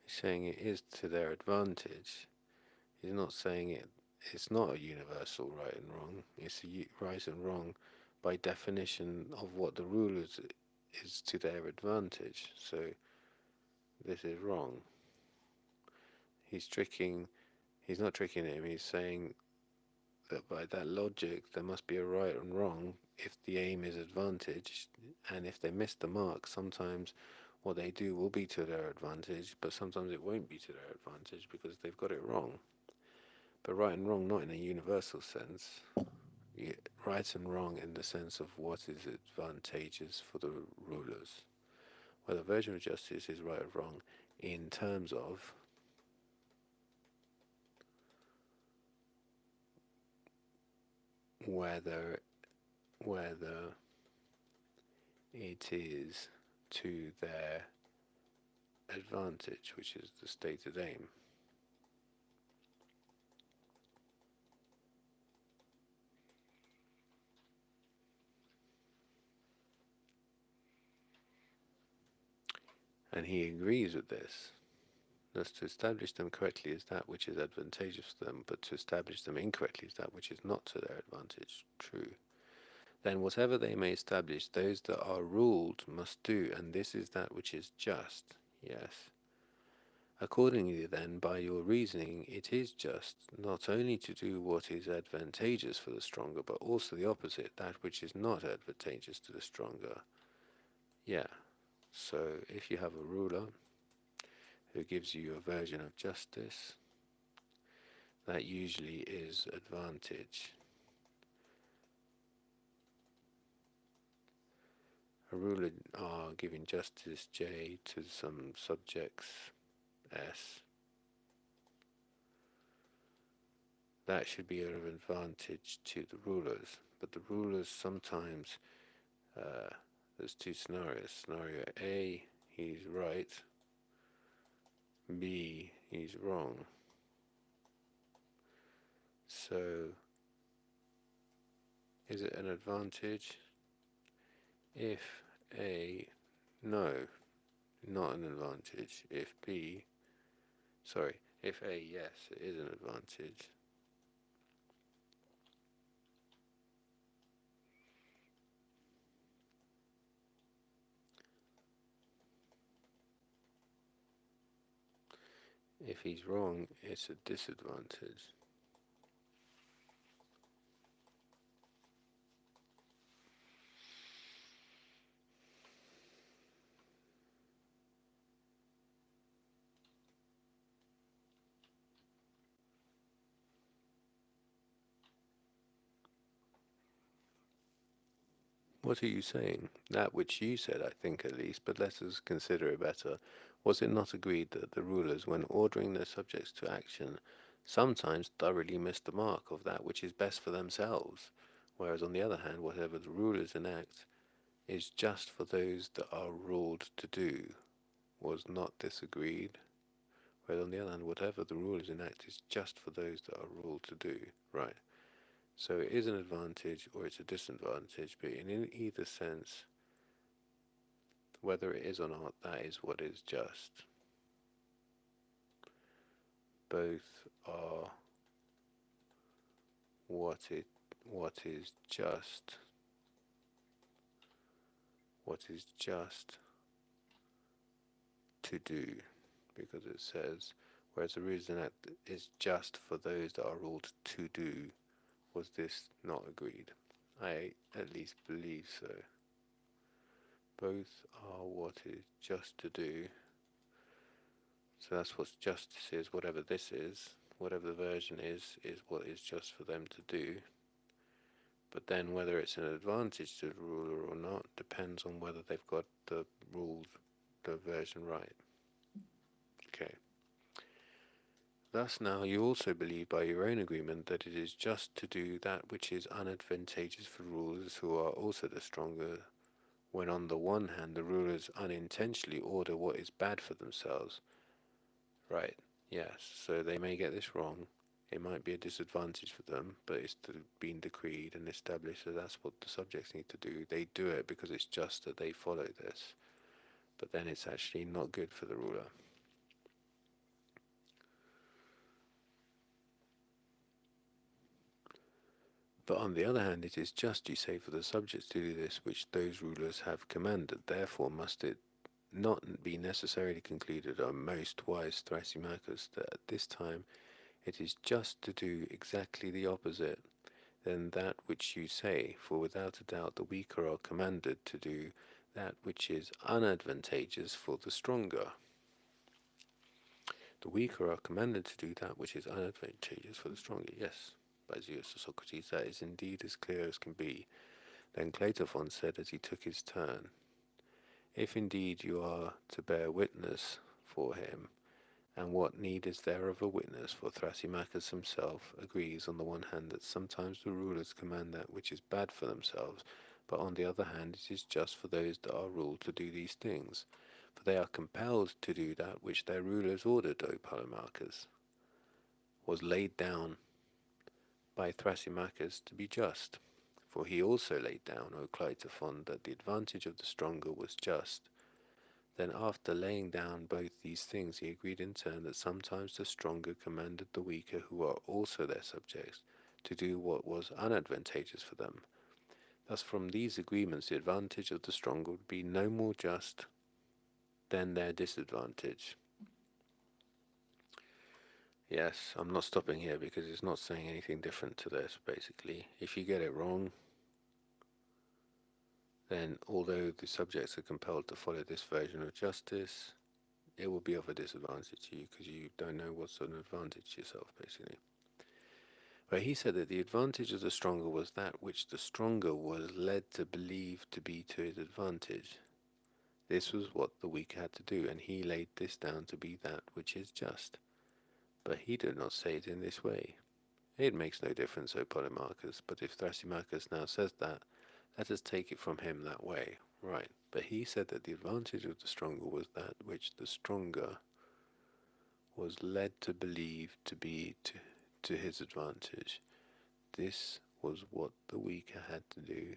He's saying it is to their advantage. He's not saying it's not a universal right and wrong. It's a right and wrong by definition of what the rulers is to their advantage. So this is wrong. He's tricking. He's not tricking him. He's saying that by that logic, there must be a right and wrong if the aim is advantage, and if they miss the mark, sometimes what they do will be to their advantage, but sometimes it won't be to their advantage because they've got it wrong. But right and wrong, not in a universal sense. Right and wrong in the sense of what is advantageous for the rulers. Whether version of justice is right or wrong in terms of whether it is to their advantage, which is the stated aim. And he agrees with this. Thus, to establish them correctly is that which is advantageous to them, but to establish them incorrectly is that which is not to their advantage. True. Then whatever they may establish, those that are ruled must do, and this is that which is just. Yes. Accordingly, then, by your reasoning, it is just not only to do what is advantageous for the stronger, but also the opposite, that which is not advantageous to the stronger. Yeah. So if you have a ruler who gives you a version of justice, that usually is advantage. A ruler are giving justice J to some subjects S. That should be of advantage to the rulers, but the rulers sometimes, there's two scenarios. Scenario A, he's right. B, he's wrong. So, is it an advantage? If A, no, not an advantage. If B, if A, yes, it is an advantage. If he's wrong, it's a disadvantage. What are you saying? That which you said, I think at least, but let us consider it better. Was it not agreed that the rulers, when ordering their subjects to action, sometimes thoroughly miss the mark of that which is best for themselves, whereas on the other hand, whatever the rulers enact is just for those that are ruled to do? Was not this agreed? Whereas on the other hand, whatever the rule is enacted is just for those that are ruled to do, right? So it is an advantage or it's a disadvantage, but in either sense, whether it is or not, that is what is just. Both are what is just, what is just to do, because it says, whereas the reason that is just for those that are ruled to do, was this not agreed? I at least believe so. Both are what is just to do. So that's what justice is. Whatever this is, whatever the version is what is just for them to do. But then whether it's an advantage to the ruler or not depends on whether they've got the rule, the version right. Okay. Thus now you also believe by your own agreement that it is just to do that which is unadvantageous for rulers who are also the stronger, when on the one hand the rulers unintentionally order what is bad for themselves. Right, yes, so they may get this wrong. It might be a disadvantage for them, but it's been decreed and established that that's what the subjects need to do. They do it because it's just that they follow this, but then it's actually not good for the ruler. But on the other hand, it is just, you say, for the subjects to do this which those rulers have commanded. Therefore must it not be necessarily concluded, O most wise Thrasymachus, that at this time it is just to do exactly the opposite than that which you say, for without a doubt the weaker are commanded to do that which is unadvantageous for the stronger. The weaker are commanded to do that which is unadvantageous for the stronger. Yes, by Zeus or Socrates, that is indeed as clear as can be. Then Cleitophon said as he took his turn, if indeed you are to bear witness for him, and what need is there of a witness? For Thrasymachus himself agrees on the one hand that sometimes the rulers command that which is bad for themselves, but on the other hand it is just for those that are ruled to do these things. For they are compelled to do that which their rulers ordered, O Polemarchus, was laid down by Thrasymachus to be just. For he also laid down, O Cleitophon, that the advantage of the stronger was just. Then after laying down both these things, he agreed in turn that sometimes the stronger commanded the weaker, who are also their subjects, to do what was unadvantageous for them. Thus from these agreements the advantage of the stronger would be no more just than their disadvantage. Yes, I'm not stopping here because it's not saying anything different to this, basically. If you get it wrong, then although the subjects are compelled to follow this version of justice, it will be of a disadvantage to you because you don't know what's an advantage to yourself, basically. But he said that the advantage of the stronger was that which the stronger was led to believe to be to his advantage. This was what the weaker had to do, and he laid this down to be that which is just. But he did not say it in this way. It makes no difference, O Polemarchus, but if Thrasymachus now says that, let us take it from him that way. Right, but he said that the advantage of the stronger was that which the stronger was led to believe to be to his advantage. This was what the weaker had to do,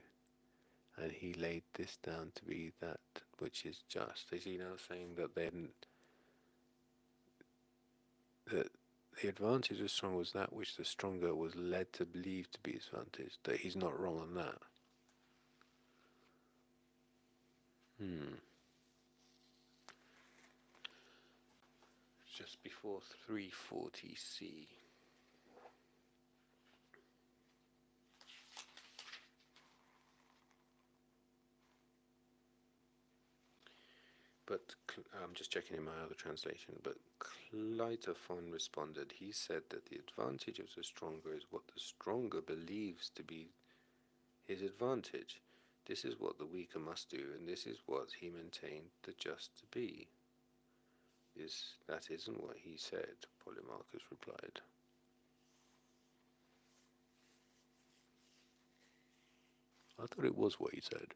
and he laid this down to be that which is just. Is he now saying that then that the advantage of the strong was that which the stronger was led to believe to be his advantage? That he's not wrong on that? Just before 340 C. But I'm just checking in my other translation. But Cleitophon responded. He said that the advantage of the stronger is what the stronger believes to be his advantage. This is what the weaker must do, and this is what he maintained the just to be. That isn't what he said, Polemarchus replied. I thought it was what he said.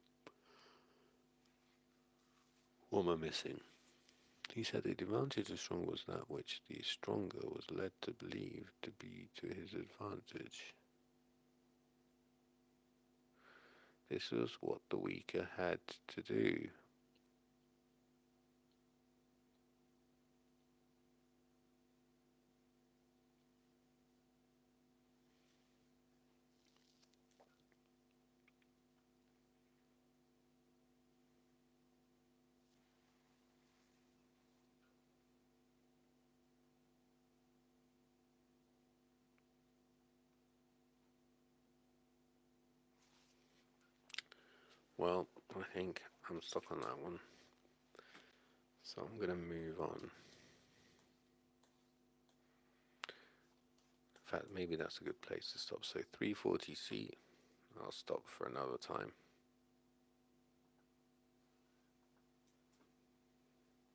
What am I missing? He said the advantage of strong was that which the stronger was led to believe to be to his advantage. This was what the weaker had to do. Well, I think I'm stuck on that one. So I'm going to move on. In fact, maybe that's a good place to stop. So 340C, I'll stop for another time.